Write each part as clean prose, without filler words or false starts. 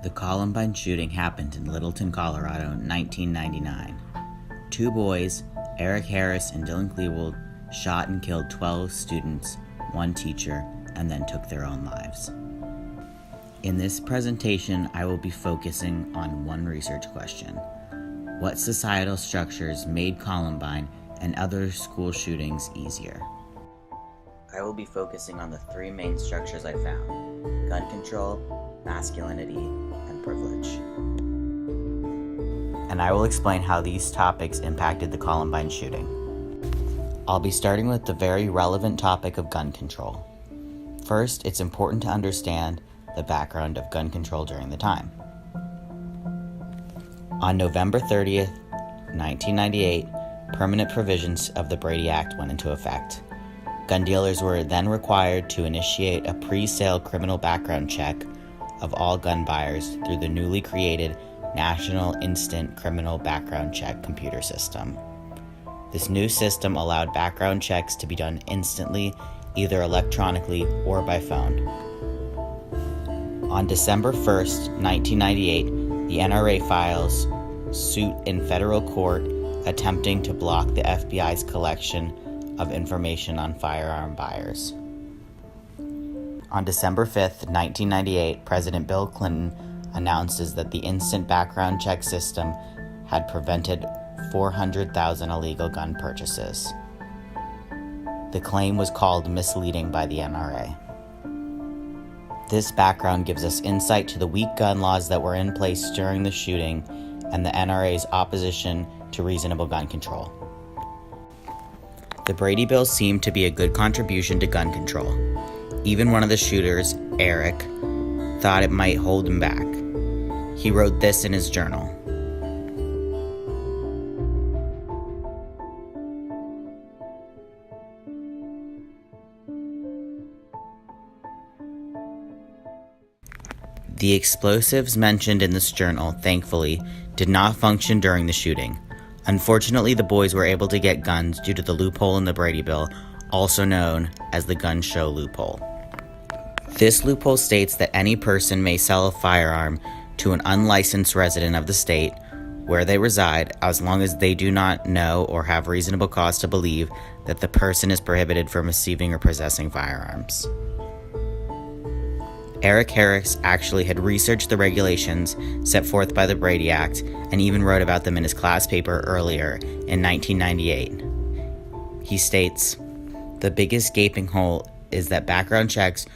The Columbine shooting happened in Littleton, Colorado in 1999. Two boys, Eric Harris and Dylan Klebold, shot and killed 12 students, one teacher, and then took their own lives. In this presentation, I will be focusing on one research question. What societal structures made Columbine and other school shootings easier? I will be focusing on the three main structures I found: gun control, masculinity, and privilege. And I will explain how these topics impacted the Columbine shooting. I'll be starting with the very relevant topic of gun control. First, it's important to understand the background of gun control during the time. On November 30th, 1998, permanent provisions of the Brady Act went into effect. Gun dealers were then required to initiate a pre-sale criminal background check of all gun buyers through the newly created National Instant Criminal Background Check computer system. This new system allowed background checks to be done instantly, either electronically or by phone. On December 1st, 1998, the NRA files suit in federal court attempting to block the FBI's collection of information on firearm buyers. On December 5th, 1998, President Bill Clinton announces that the instant background check system had prevented 400,000 illegal gun purchases. The claim was called misleading by the NRA. This background gives us insight to the weak gun laws that were in place during the shooting and the NRA's opposition to reasonable gun control. The Brady Bill seemed to be a good contribution to gun control. Even one of the shooters, Eric, thought it might hold him back. He wrote this in his journal. The explosives mentioned in this journal, thankfully, did not function during the shooting. Unfortunately, the boys were able to get guns due to the loophole in the Brady Bill, also known as the gun show loophole. This loophole states that any person may sell a firearm to an unlicensed resident of the state where they reside as long as they do not know or have reasonable cause to believe that the person is prohibited from receiving or possessing firearms. Eric Harris actually had researched the regulations set forth by the Brady Act and even wrote about them in his class paper earlier in 1998. He states, "The biggest gaping hole is that background checks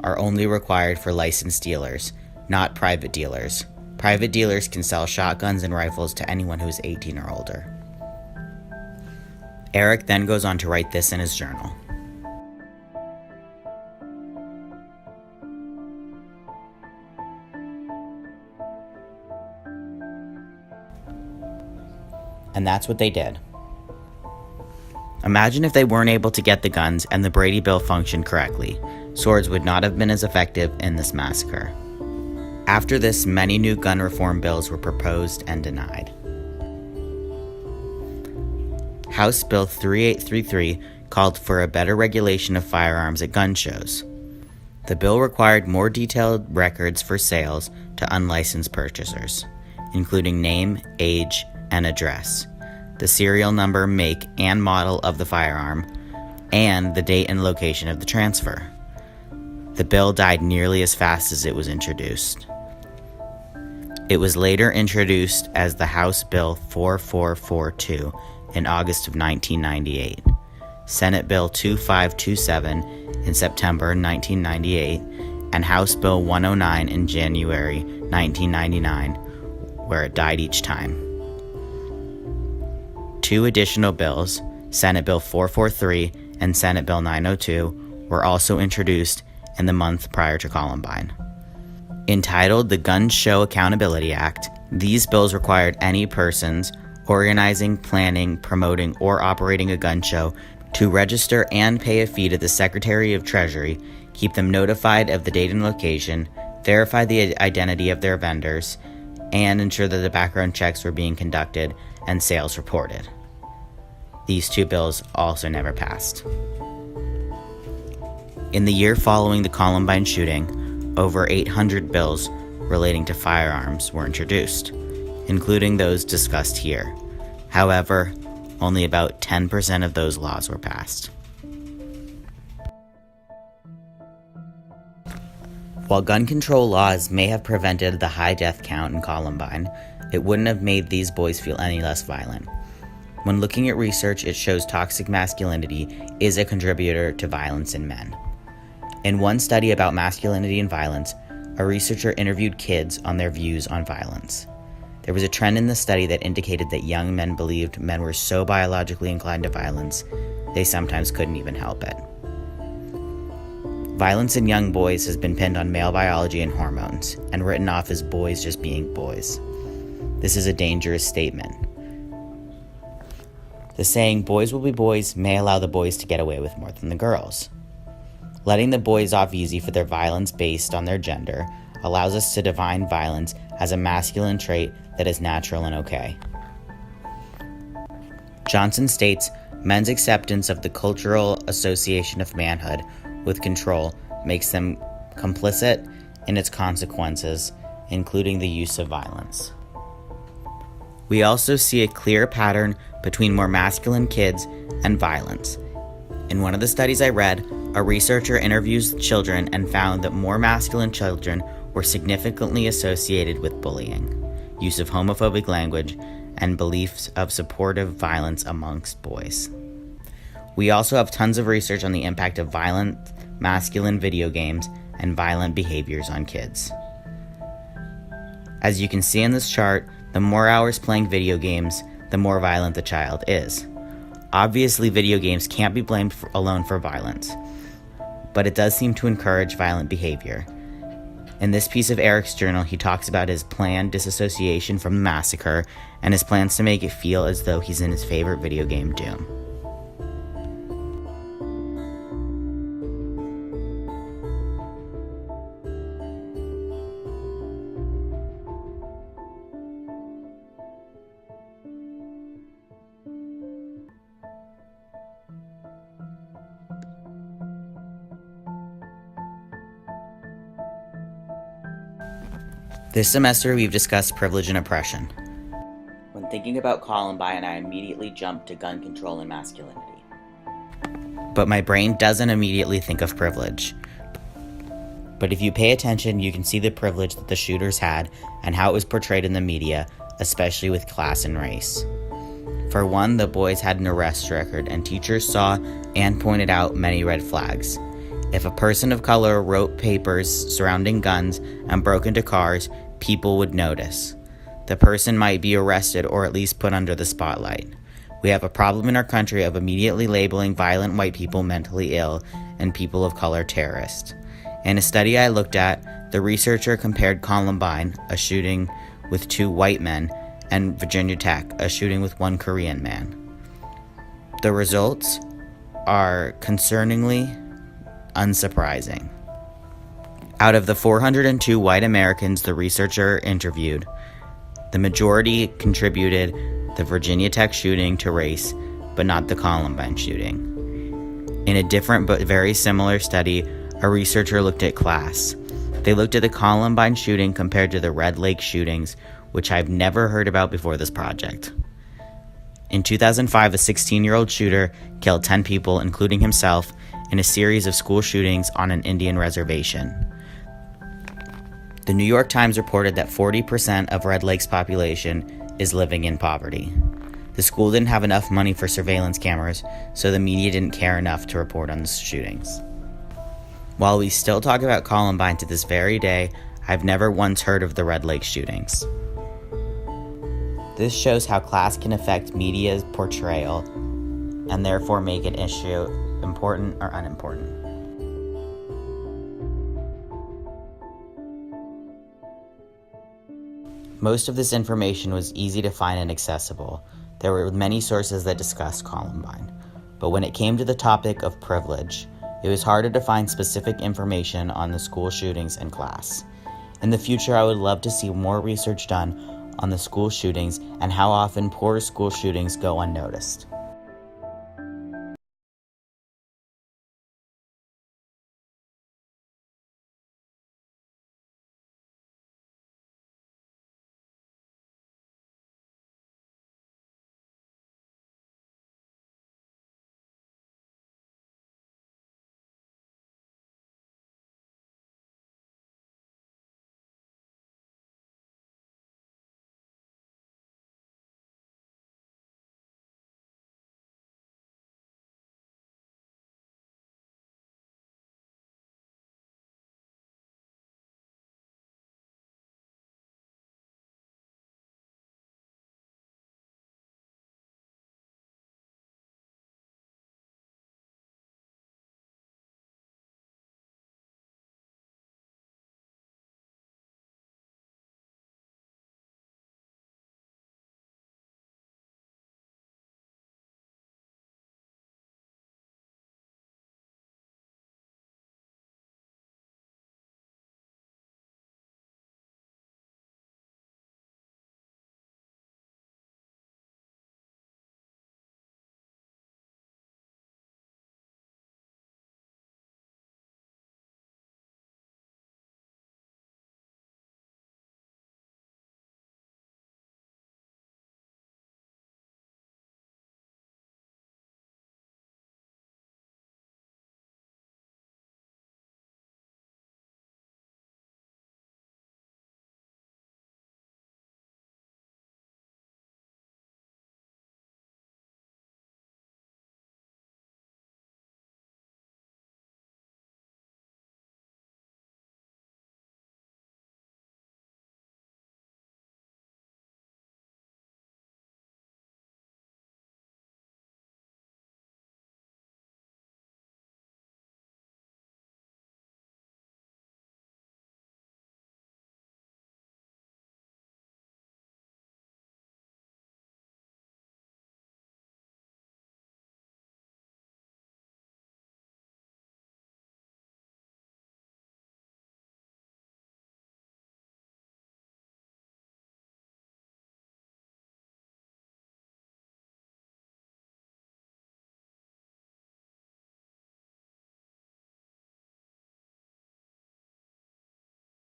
are only required for licensed dealers, not private dealers. Private dealers can sell shotguns and rifles to anyone who is 18 or older." Eric then goes on to write this in his journal. And that's what they did. Imagine if they weren't able to get the guns and the Brady Bill functioned correctly. Swords would not have been as effective in this massacre. After this, many new gun reform bills were proposed and denied. House Bill 3833 called for a better regulation of firearms at gun shows. The bill required more detailed records for sales to unlicensed purchasers, including name, age, and address, the serial number, make, and model of the firearm, and the date and location of the transfer. The bill died nearly as fast as it was introduced. It was later introduced as the House Bill 4442 in August of 1998, Senate Bill 2527 in September 1998, and House Bill 109 in January 1999, where it died each time. Two additional bills, Senate Bill 443 and Senate Bill 902, were also introduced in the month prior to Columbine. Entitled the Gun Show Accountability Act, these bills required any persons organizing, planning, promoting, or operating a gun show to register and pay a fee to the Secretary of Treasury, keep them notified of the date and location, verify the identity of their vendors, and ensure that the background checks were being conducted and sales reported. These two bills also never passed. In the year following the Columbine shooting, over 800 bills relating to firearms were introduced, including those discussed here. However, only about 10% of those laws were passed. While gun control laws may have prevented the high death count in Columbine, it wouldn't have made these boys feel any less violent. When looking at research, it shows toxic masculinity is a contributor to violence in men. In one study about masculinity and violence, a researcher interviewed kids on their views on violence. There was a trend in the study that indicated that young men believed men were so biologically inclined to violence, they sometimes couldn't even help it. Violence in young boys has been pinned on male biology and hormones, and written off as boys just being boys. This is a dangerous statement. The saying, "boys will be boys," may allow the boys to get away with more than the girls. Letting the boys off easy for their violence based on their gender allows us to define violence as a masculine trait that is natural and okay. Johnson states, men's acceptance of the cultural association of manhood with control makes them complicit in its consequences, including the use of violence. We also see a clear pattern between more masculine kids and violence. In one of the studies I read, a researcher interviews children and found that more masculine children were significantly associated with bullying, use of homophobic language, and beliefs of supportive violence amongst boys. We also have tons of research on the impact of violent masculine video games and violent behaviors on kids. As you can see in this chart, the more hours playing video games, the more violent the child is. Obviously, video games can't be blamed alone for violence, but it does seem to encourage violent behavior. In this piece of Eric's journal, he talks about his planned disassociation from the massacre and his plans to make it feel as though he's in his favorite video game, Doom. This semester, we've discussed privilege and oppression. When thinking about Columbine, I immediately jumped to gun control and masculinity. But my brain doesn't immediately think of privilege. But if you pay attention, you can see the privilege that the shooters had and how it was portrayed in the media, especially with class and race. For one, the boys had an arrest record, and teachers saw and pointed out many red flags. If a person of color wrote papers surrounding guns and broke into cars, people would notice. The person might be arrested or at least put under the spotlight. We have a problem in our country of immediately labeling violent white people mentally ill and people of color terrorists. In a study I looked at, the researcher compared Columbine, a shooting with 2 white men, and Virginia Tech, a shooting with 1 Korean man. The results are concerningly unsurprising. Out of the 402 white Americans the researcher interviewed, the majority contributed the Virginia Tech shooting to race, but not the Columbine shooting. In a different but very similar study, a researcher looked at class. They looked at the Columbine shooting compared to the Red Lake shootings, which I've never heard about before this project. In 2005, a 16-year-old shooter killed 10 people, including himself, in a series of school shootings on an Indian reservation. The New York Times reported that 40% of Red Lake's population is living in poverty. The school didn't have enough money for surveillance cameras, so the media didn't care enough to report on the shootings. While we still talk about Columbine to this very day, I've never once heard of the Red Lake shootings. This shows how class can affect media's portrayal and therefore make an issue important or unimportant. Most of this information was easy to find and accessible. There were many sources that discussed Columbine. But when it came to the topic of privilege, it was harder to find specific information on the school shootings and class. In the future, I would love to see more research done on the school shootings and how often poor school shootings go unnoticed.